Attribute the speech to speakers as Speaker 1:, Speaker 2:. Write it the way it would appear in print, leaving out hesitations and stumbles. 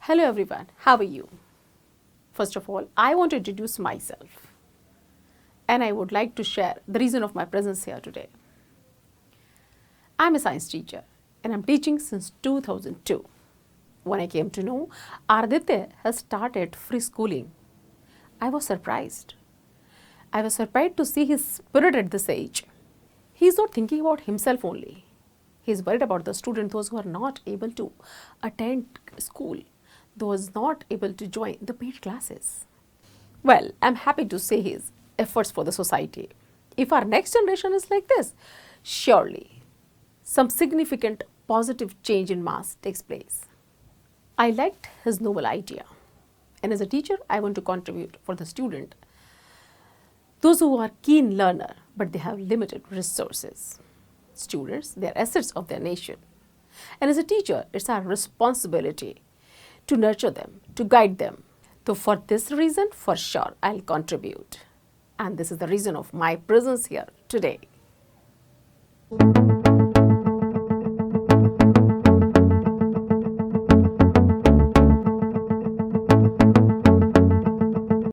Speaker 1: Hello everyone, how are you? First of all, I want to introduce myself and I would like to share the reason of my presence here today. I'm a science teacher and I'm teaching since 2002. When I came to know Arditya has started free schooling, I was surprised. I was surprised to see his spirit at this age. He's not thinking about himself only. He's worried about the students, those who are not able to attend school, those not able to join the paid classes. Well, I'm happy to see his efforts for the society. If our next generation is like this, surely some significant positive change in mass takes place. I liked his noble idea. And as a teacher, I want to contribute for the student. Those who are keen learner, but they have limited resources. Students, they are assets of their nation. And as a teacher, it's our responsibility to nurture them, to guide them. So for this reason, for sure, I'll contribute. And this is the reason of my presence here today.